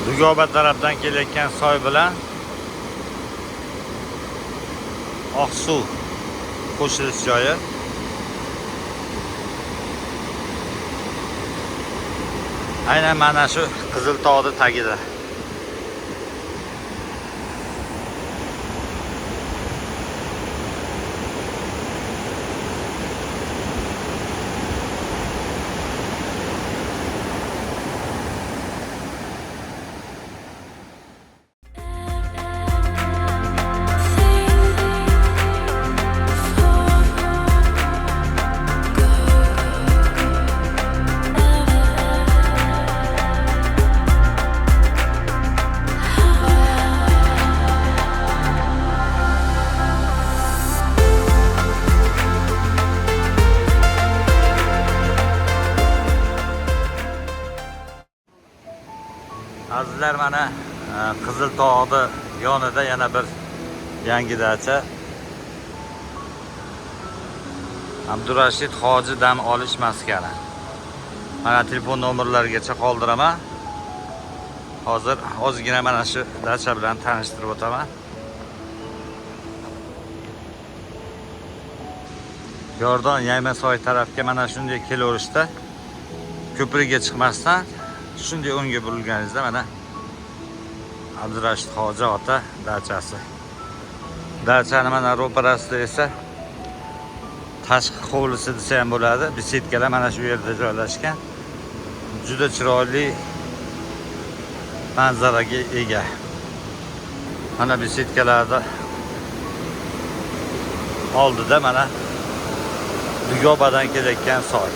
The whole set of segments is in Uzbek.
Dugoba tarafdan kelayotgan soy bilan Oqsuv qo'shilish joyi. Aynan mana shu Qiziltog'ning tagida. Azizlar, mana Qiziltog'ning yonida yana bir yangi dacha. Abdurashid Hoji dam olish maskani. Mana telefon nomerlarigacha qoldiraman. Hozir ozgina mana shu dacha bilan tanishtirib o'taman. Yordon Yaymasoy tarafga mana shunday kelaverishda ko'prikka chiqmasdan shunday o'ngga burilganingizda mana Abdurashid Hoji ota dachasi. Dachani mana ro'parasida esa tashqi hovlisi desa ham bo'ladi. Besetkalar mana shu yerda joylashgan. Juda chiroyli manzaraga ega. Mana besetkalarda oldida mana Dugobadan kelayotgan soy.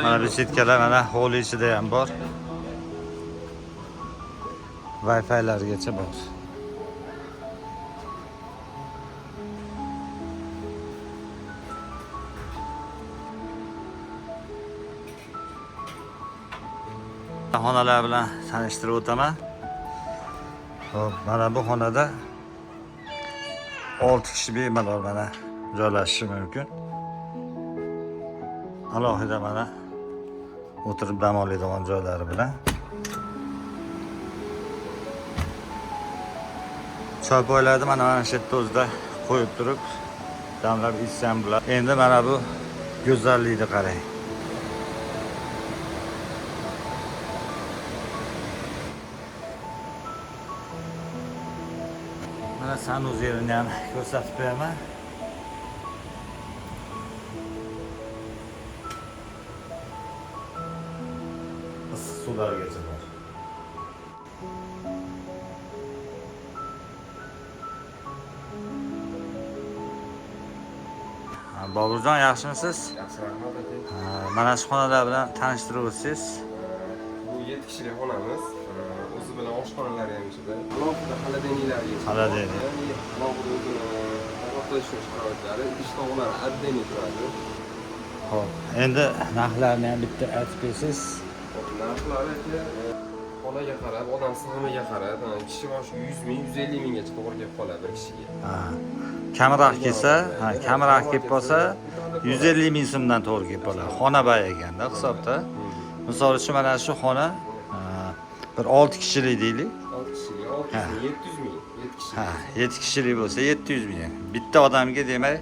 Mana besetkalar mana hovli ichida ham bor. Wi-Fi'largacha bor. Xonalar bilan tanishtirib o'taman. Xo'p, mana bu xonada 6 kishi bemalol mana joylashishi mumkin. Alohida mana o'tirib dam oladigan joylari bilan. Choy poylarni mana shu yerda o'zida qo'yib turib damlab ichsam bo'ladi. Endi mana bu go'zallikni qarang. Mana sanuzerini ham ko'rsatib beraman. Issiq suvlargacha bor. Boburjon, yaxshimisiz? Yaxshi, rahmat aka. Mana shu xonalar bilan tanishtirib o'tsangiz. Bu 7 kishilik xonamiz. O'zi bilan oshxonalari ham ichida. Alohida xolodilniklar ichida. Xolodilnik. Ya'ni alohida o'zini ovqatlanish sharoitlari, idish tovoqlari отдельно turadi. Xo'p, endi narxlarni ham bitta aytib bersangiz. Narxlari aka xonaga qarab, odam sig'imiga qarab, kishi boshi 100 ming, 150 minggacha to'g'ri kelib qoladi bir kishiga. Kamroq kelsa, kamroq kelib qolsa 150 ming so'mdan to'g'ri kelib qoladi. Xona boy ekanda hisobda. Misol uchun mana shu xona bir 6 kishilik deylik. 6 kishilik 700 ming, 7 kishi. 7 kishilik bo'lsa 700 ming. Bitta odamga demak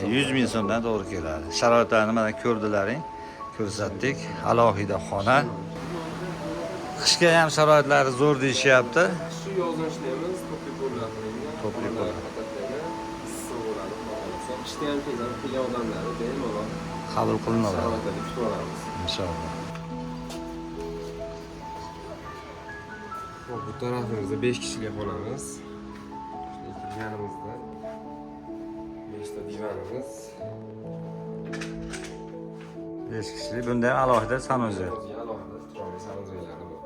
100 ming so'mdan to'g'ri keladi. Sharoitlarni mana ko'rdilaring, ko'rsatdik. Alohida xona. Qishga ham sharoitlari zo'r deyishyapti. Shu yozin ishlaymiz, to'pli bo'llar qilingan. To'pli bo'llar. Issiq bo'ladi, xohlasak. Qishda ham kelgan odamlarni bemalol Qabul qilinadi. sharoitda kutib olamiz. Inshaalloh. Bu tarafimizda 5 kishilik xonamiz. Yanimizda 5 ta divanimiz. 5 kishilik. Bunda ham alohida sanuzel. Alohida chiroyli sanuzellari bor.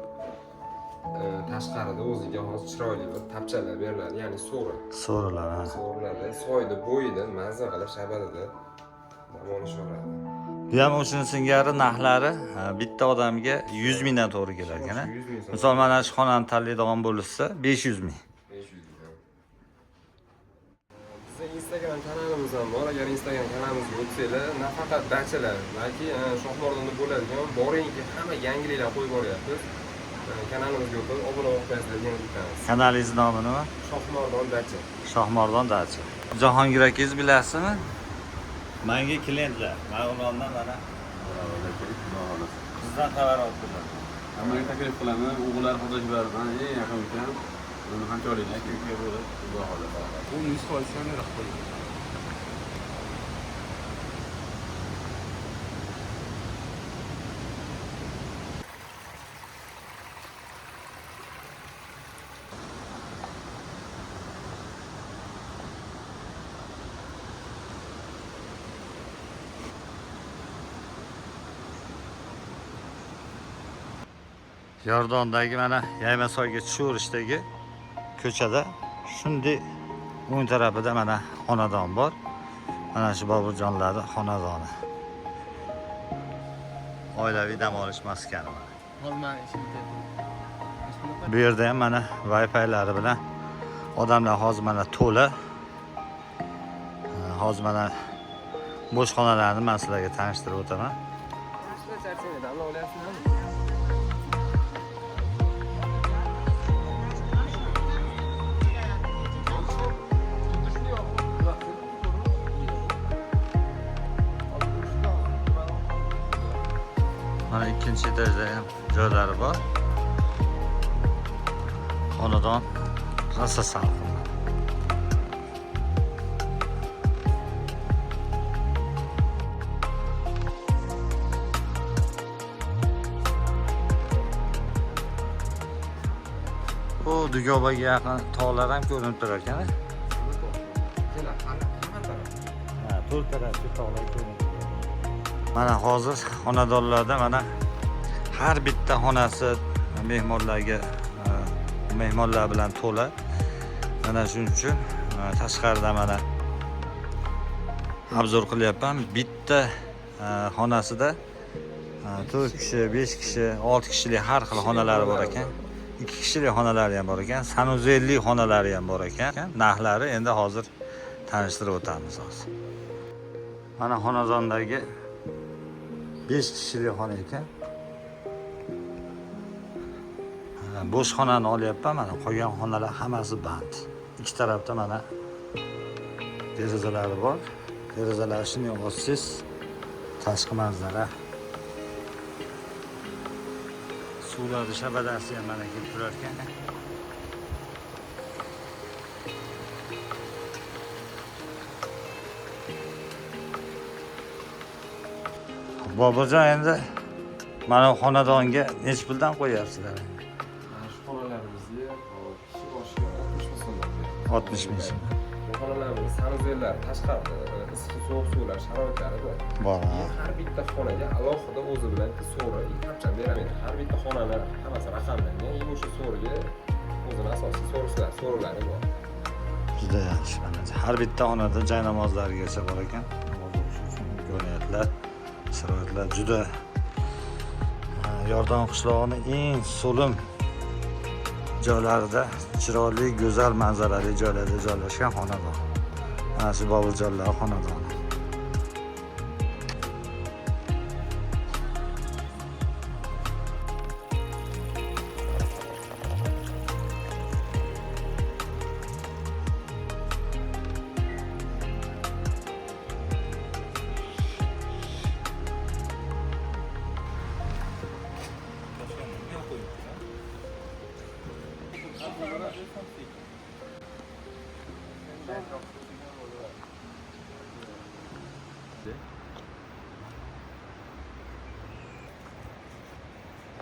Tashqarida o'ziga xos chiroyli bir tapchalar beriladi, ya'ni so'ri. So'rilar. So'riladi. Soyda bo'yida mazza qilib shabadada dam olishadi. Bu ham o'shaning singari narxlari bitta odamga 100 mingdan to'g'ri kelar ekan. 100 ming so'm. Misol mana shu xonani tanlaydigan bo'lsa 500 ming. 500 ming. Bizning Instagram kanalimiz ham bor. Agar Instagram kanalimizga o'tsanglar, nafaqat dachalar, balki Shohmordonda bo'ladigan boringki hamma yangiliklar qo'yib boryapmiz. Kanalimizga o'tib obuna bo'lib yana bitamiz. Kanalingiz nomi nima? Shohmordon dacha. Shohmordon dacha. Jahongir akangiz bilasizmi? Menga klientlar, Marg'ilondan mana sizdan xabar oldilar. Hammaga taklif qilaman, o'g'illar xo'jajlardan eng yaqin ekan. Uni qanchalik aka-uka bo'lib, xudo xohlasa. U 100% ham rahbar. Yordondagi mana Yaymasoyga tushaverishdagi ko'chada shunday o'ng tarafida mana xonadon bor. Mana shu Boburjonlarning xonadoni. Oilaviy dam olish maskani mana. Bu yerda ham mana Wi-Fi'lari bilan odamlar hozir mana to'la. Hozir mana bo'sh xonalarni men sizlarga tanishtirib o'taman. Yaxshilab charchamaydi, amma olyapsizmi? Mana ikkinchi etajda ham joylari bor. Xonadon rosa salqin. O Dugobaga yaqin tog'lar ham ko'rinib turar ekan. Ha, to'rt tarafga tog'lar ko'rinib turadi. Mana hozir xonadonlarda mana har bitta xonasi mehmonlarga mehmonlar bilan to'la. Mana shuning uchun tashqarida mana obzor qilyapman. Bitta xonasida 4 kishi, 5 kishi, 6 kishilik har xil xonalari bor ekan. 2 kishilik xonalari ham bor ekan, sanuzelli xonalari ham bor ekan. Narxlari endi hozir tanishtirib o'tamiz hozir. Mana xonadondagi 5 kishilik xona ekan. Bo'sh xonani olyapman, mana qolgan xonalar hammasi band. Ikki tarafda mana derazalari bor. Derazalar shuni ochsiz tashqi manzara. Suvlarning shabadasi ham mana kelib turar ekan. Bobojon endi mana xonadonga necha puldan qo'yapsizlar? Shu xonalarimizni kishi boshiga 60 ming so'mdan beramiz. 60 ming so'm. Bu xonalarimiz sanuzellar, tashqarida issiq sovuq suvlar sharoitlari bor. Bor. Har bitta xonaga alohida o'zi bilan so'ri qancha beramiz. Har bitta xonalar hammasi raqamlangan. O'sha so'riga o'zini asosiy so'rilari bor. Juda yaxshi mana. Har bitta xonada joy namozlarigacha bor ekan. Namoz o'qish uchun imkoniyatlar, sharoitlar juda. Yordon qishlog'ining eng so'lim joylarida chiroyli, go'zal manzarali joylarda joylashgan xonadon. Mana shu Boburjonlar xonadoni.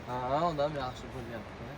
Ha, odam yaxshi bo'lyapti.